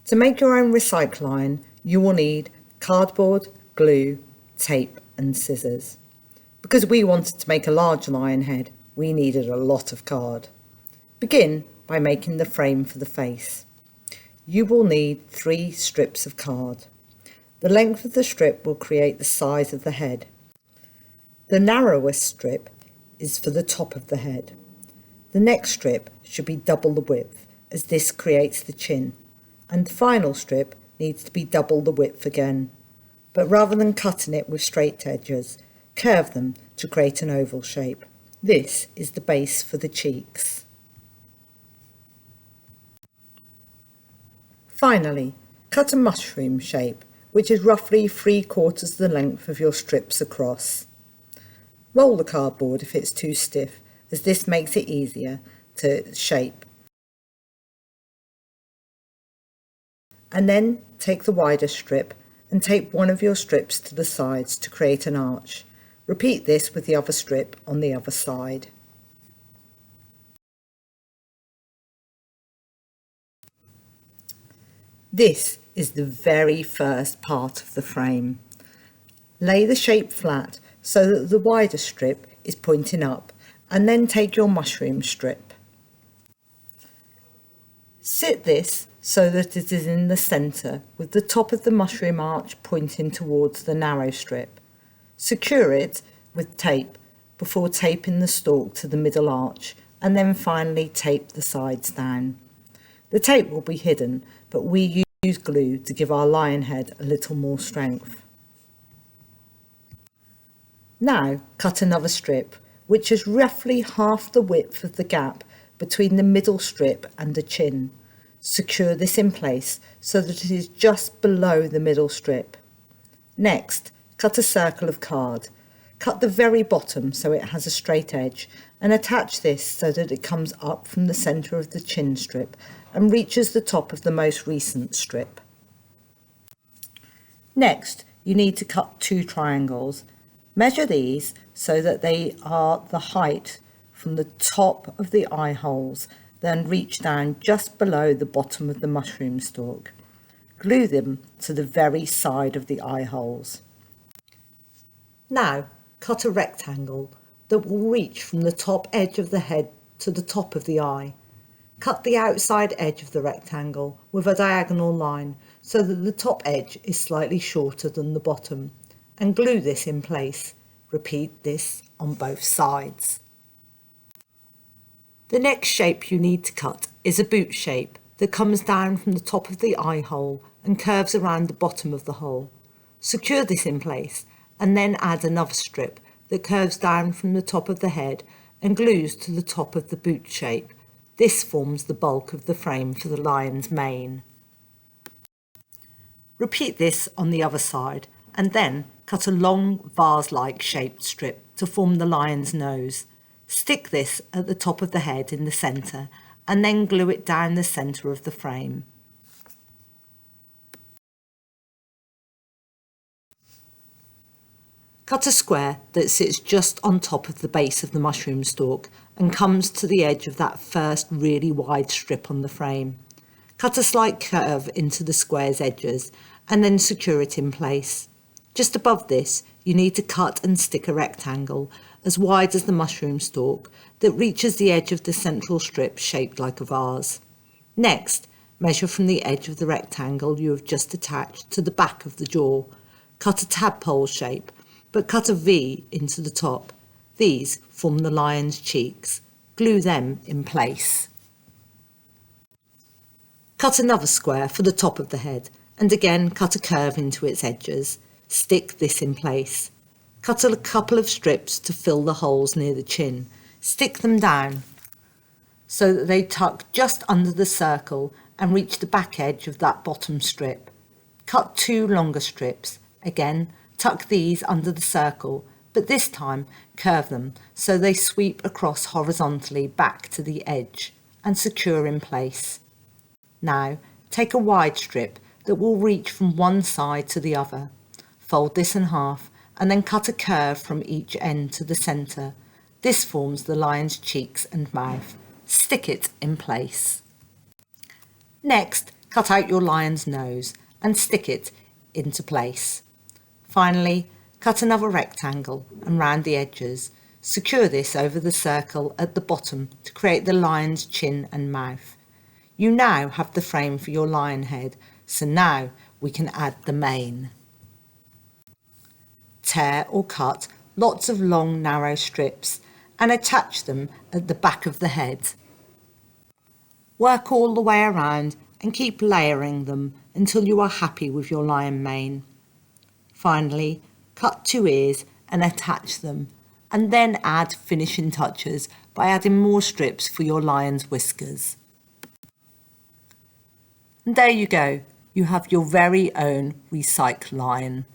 To make your own Recyc'Lion, you will need cardboard, glue, tape and scissors. Because we wanted to make a large lion head, we needed a lot of card. Begin by making the frame for the face. You will need 3 strips of card. The length of the strip will create the size of the head. The narrowest strip is for the top of the head. The next strip should be double the width, as this creates the chin, and the final strip needs to be double the width again. But rather than cutting it with straight edges, curve them to create an oval shape. This is the base for the cheeks. Finally, cut a mushroom shape, which is roughly 3/4 the length of your strips across. Roll the cardboard if it's too stiff, as this makes it easier to shape. And then take the wider strip and tape one of your strips to the sides to create an arch. Repeat this with the other strip on the other side. This is the very first part of the frame. Lay the shape flat so that the wider strip is pointing up, and then take your mushroom strip. Sit this so that it is in the centre, with the top of the mushroom arch pointing towards the narrow strip. Secure it with tape before taping the stalk to the middle arch, and then finally tape the sides down. The tape will be hidden, but we use glue to give our lion head a little more strength. Now cut another strip, which is roughly half the width of the gap between the middle strip and the chin. Secure this in place so that it is just below the middle strip. Next, cut a circle of card. Cut the very bottom so it has a straight edge, and attach this so that it comes up from the centre of the chin strip and reaches the top of the most recent strip. Next, you need to cut 2 triangles. Measure these so that they are the height from the top of the eye holes, then reach down just below the bottom of the mushroom stalk. Glue them to the very side of the eye holes. Now cut a rectangle that will reach from the top edge of the head to the top of the eye. Cut the outside edge of the rectangle with a diagonal line so that the top edge is slightly shorter than the bottom, and glue this in place. Repeat this on both sides. The next shape you need to cut is a boot shape that comes down from the top of the eye hole and curves around the bottom of the hole. Secure this in place and then add another strip that curves down from the top of the head and glues to the top of the boot shape. This forms the bulk of the frame for the lion's mane. Repeat this on the other side and then cut a long vase-like shaped strip to form the lion's nose. Stick this at the top of the head in the centre and then glue it down the centre of the frame. Cut a square that sits just on top of the base of the mushroom stalk and comes to the edge of that first really wide strip on the frame. Cut a slight curve into the square's edges and then secure it in place. Just above this, you need to cut and stick a rectangle as wide as the mushroom stalk that reaches the edge of the central strip shaped like a vase. Next, measure from the edge of the rectangle you have just attached to the back of the jaw. Cut a tadpole shape, but cut a V into the top. These form the lion's cheeks. Glue them in place. Cut another square for the top of the head and again cut a curve into its edges. Stick this in place. Cut a couple of strips to fill the holes near the chin. Stick them down so that they tuck just under the circle and reach the back edge of that bottom strip. Cut 2 longer strips. Again, tuck these under the circle, but this time curve them so they sweep across horizontally back to the edge and secure in place. Now, take a wide strip that will reach from one side to the other. Fold this in half and then cut a curve from each end to the centre. This forms the lion's cheeks and mouth. Stick it in place. Next, cut out your lion's nose and stick it into place. Finally, cut another rectangle and round the edges. Secure this over the circle at the bottom to create the lion's chin and mouth. You now have the frame for your lion head, so now we can add the mane. Tear or cut lots of long narrow strips and attach them at the back of the head. Work all the way around and keep layering them until you are happy with your lion mane. Finally, cut 2 ears and attach them, and then add finishing touches by adding more strips for your lion's whiskers. And there you go, you have your very own Recyc'Lion.